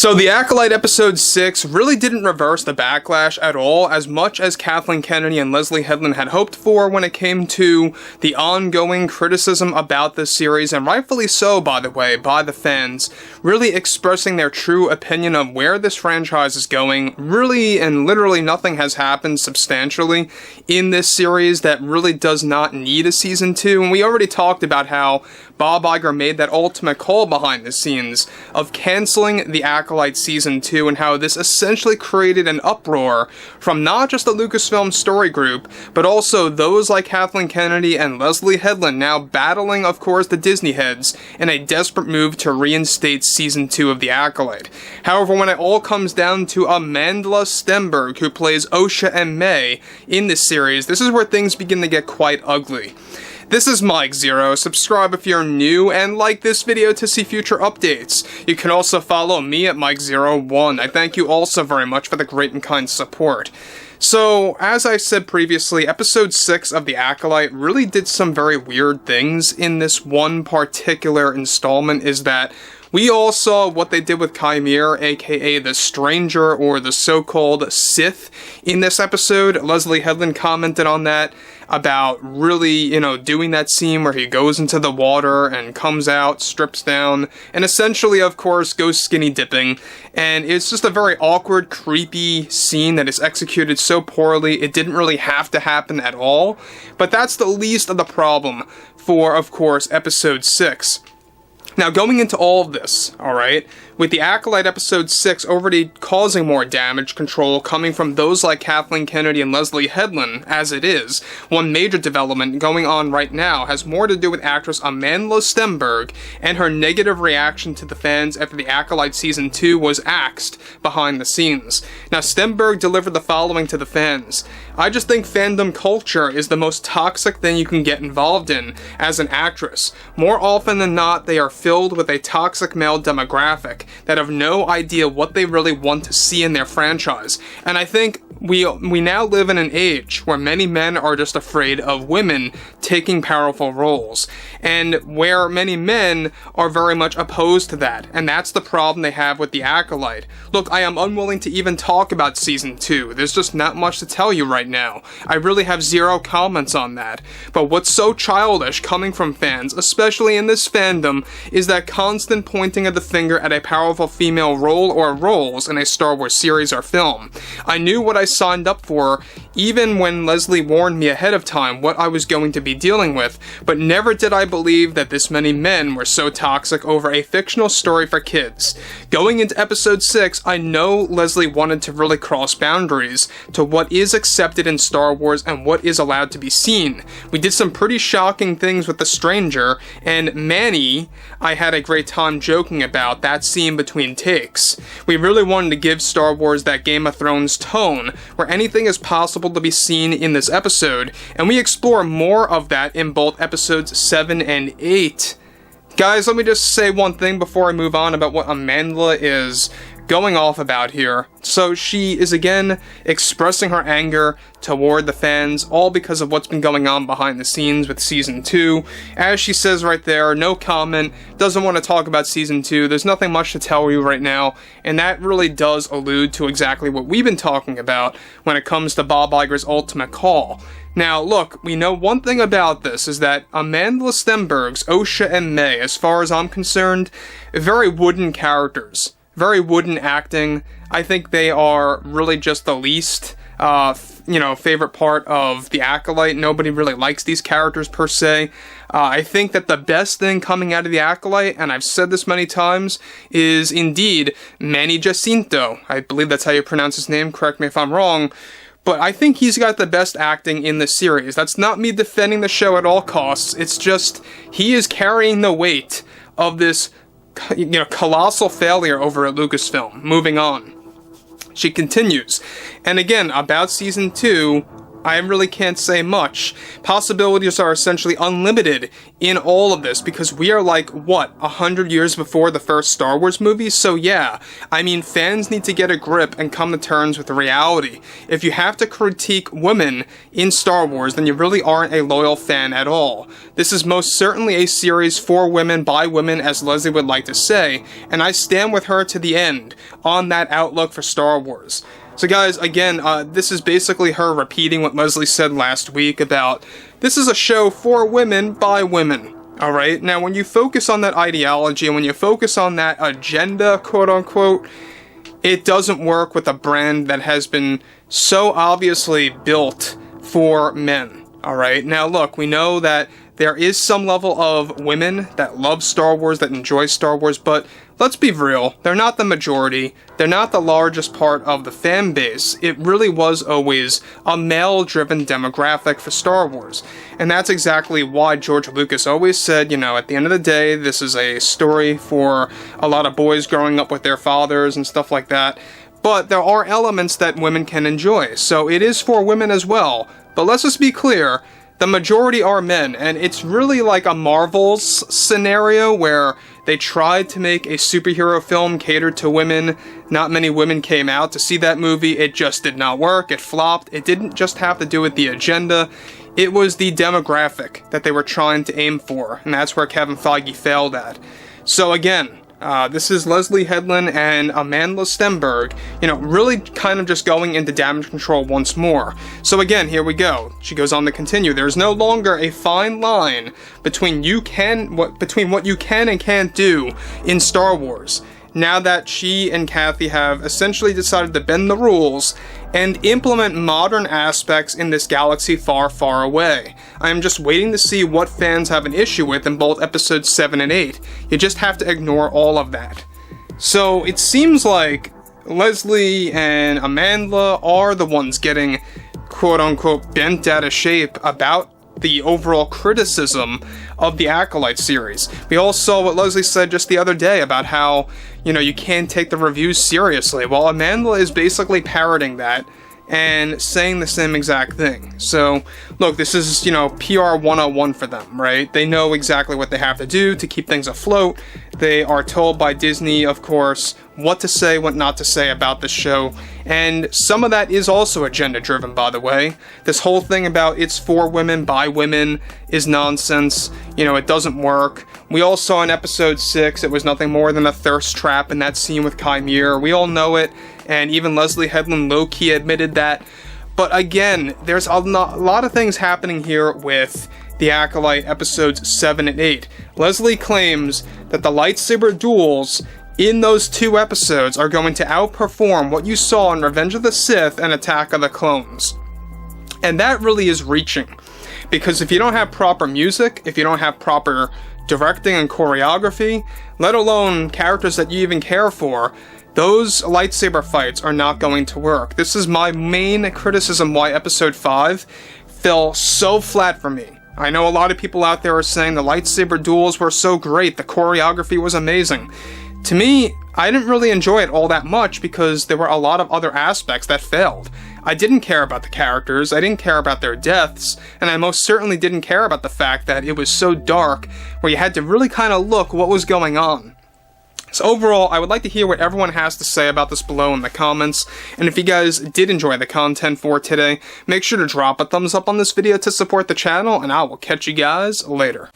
So the Acolyte episode 6 really didn't reverse the backlash at all, as much as Kathleen Kennedy and Leslye Headland had hoped for when it came to the ongoing criticism about this series, and rightfully so, by the way, by the fans, really expressing their true opinion of where this franchise is going. Really and literally nothing has happened substantially in this series that really does not need a season 2, and we already talked about how Bob Iger made that ultimate call behind the scenes of canceling the Acolyte Season 2, and how this essentially created an uproar from not just the Lucasfilm story group, but also those like Kathleen Kennedy and Leslye Headland now battling, of course, the Disney heads in a desperate move to reinstate Season 2 of the Acolyte. However, when it all comes down to Amandla Stenberg, who plays Osha and May in this series, this is where things begin to get quite ugly. This is Mike Zero. Subscribe if you're new, and like this video to see future updates. You can also follow me at Mike01. I thank you also very much for the great and kind support. So, as I said previously, episode 6 of The Acolyte really did some very weird things in this one particular installment. Is that we all saw what they did with Chimera, aka the Stranger, or the so-called Sith, in this episode. Leslye Headland commented on that, about really, doing that scene where he goes into the water and comes out, strips down, and essentially, of course, goes skinny dipping. And it's just a very awkward, creepy scene that is executed so poorly, it didn't really have to happen at all. But that's the least of the problem for, of course, episode 6. Now, going into all of this, alright, with the Acolyte episode 6 already causing more damage control coming from those like Kathleen Kennedy and Leslye Headland, as it is, one major development going on right now has more to do with actress Amandla Stenberg and her negative reaction to the fans after the Acolyte Season 2 was axed behind the scenes. Now, Stenberg delivered the following to the fans: "I just think fandom culture is the most toxic thing you can get involved in as an actress. More often than not, they are filled with a toxic male demographic that have no idea what they really want to see in their franchise. And I think we now live in an age where many men are just afraid of women taking powerful roles, and where many men are very much opposed to that, and that's the problem they have with the Acolyte. Look, I am unwilling to even talk about Season 2. There's just not much to tell you right now. I really have zero comments on that. But what's so childish coming from fans, especially in this fandom, is that constant pointing of the finger at a powerful female role or roles in a Star Wars series or film. I knew what I signed up for, even when Leslye warned me ahead of time what I was going to be dealing with, but never did I believe that this many men were so toxic over a fictional story for kids. Going into episode 6, I know Leslye wanted to really cross boundaries to what is accepted in Star Wars and what is allowed to be seen. We did some pretty shocking things with The Stranger, and Manny, I had a great time joking about that scene between takes. We really wanted to give Star Wars that Game of Thrones tone, where anything is possible to be seen in this episode, and we explore more of that in both episodes 7 and 8. Guys, let me just say one thing before I move on about what Amandla is going off about here. So she is again expressing her anger toward the fans, all because of what's been going on behind the scenes with Season 2. As she says right there, no comment, doesn't want to talk about Season 2, there's nothing much to tell you right now, and that really does allude to exactly what we've been talking about when it comes to Bob Iger's ultimate call. Now, look, we know one thing about this, is that Amandla Stenberg's Osha and May, as far as I'm concerned, very wooden characters. Very wooden acting. I think they are really just the least, favorite part of the Acolyte. Nobody really likes these characters per se. I think that the best thing coming out of the Acolyte, and I've said this many times, is indeed Manny Jacinto. I believe that's how you pronounce his name, correct me if I'm wrong. But I think he's got the best acting in the series. That's not me defending the show at all costs. It's just, he is carrying the weight of this colossal failure over at Lucasfilm. Moving on. She continues. And again, about Season 2, I really can't say much. Possibilities are essentially unlimited in all of this because we are like, what, 100 years before the first Star Wars movie? So yeah, I mean, fans need to get a grip and come to terms with the reality. If you have to critique women in Star Wars, then you really aren't a loyal fan at all. This is most certainly a series for women, by women, as Leslie would like to say, and I stand with her to the end on that outlook for Star Wars. So guys, again, this is basically her repeating what Leslie said last week about, this is a show for women, by women. Alright, now when you focus on that ideology, and when you focus on that agenda, quote-unquote, it doesn't work with a brand that has been so obviously built for men. Alright, now look, we know that there is some level of women that love Star Wars, that enjoy Star Wars, but let's be real, they're not the majority, they're not the largest part of the fan base. It really was always a male-driven demographic for Star Wars. And that's exactly why George Lucas always said, you know, at the end of the day, this is a story for a lot of boys growing up with their fathers and stuff like that. But there are elements that women can enjoy, so it is for women as well. But let's just be clear, the majority are men, and it's really like a Marvel's scenario where they tried to make a superhero film catered to women. Not many women came out to see that movie. It just did not work. It flopped. It didn't just have to do with the agenda. It was the demographic that they were trying to aim for, and that's where Kevin Feige failed at. So again, this is Leslye Headland and Amandla Stenberg, you know, really kind of just going into damage control once more. So again, here we go. She goes on to continue. There's no longer a fine line between what you can and can't do in Star Wars. Now that she and Kathy have essentially decided to bend the rules and implement modern aspects in this galaxy far, far away. I am just waiting to see what fans have an issue with in both episodes 7 and 8. You just have to ignore all of that. So it seems like Leslye and Amandla are the ones getting quote-unquote bent out of shape about the overall criticism of the Acolyte series. We all saw what Leslye said just the other day about how, you know, you can't take the reviews seriously. Well, Amandla is basically parroting that and saying the same exact thing. So, look, this is, you know, PR 101 for them, right? They know exactly what they have to do to keep things afloat. They are told by Disney, of course, what to say, what not to say about this show. And some of that is also agenda-driven, by the way. This whole thing about it's for women, by women, is nonsense. You know, it doesn't work. We all saw in episode 6, it was nothing more than a thirst trap in that scene with Chimera. We all know it. And even Leslye Headland low-key admitted that. But again, there's a lot of things happening here with the Acolyte episodes 7 and 8. Leslye claims that the lightsaber duels in those 2 episodes are going to outperform what you saw in Revenge of the Sith and Attack of the Clones. And that really is reaching. Because if you don't have proper music, if you don't have proper directing and choreography, let alone characters that you even care for, those lightsaber fights are not going to work. This is my main criticism why episode 5 fell so flat for me. I know a lot of people out there are saying the lightsaber duels were so great, the choreography was amazing. To me, I didn't really enjoy it all that much because there were a lot of other aspects that failed. I didn't care about the characters, I didn't care about their deaths, and I most certainly didn't care about the fact that it was so dark where you had to really kind of look what was going on. So overall, I would like to hear what everyone has to say about this below in the comments, and if you guys did enjoy the content for today, make sure to drop a thumbs up on this video to support the channel, and I will catch you guys later.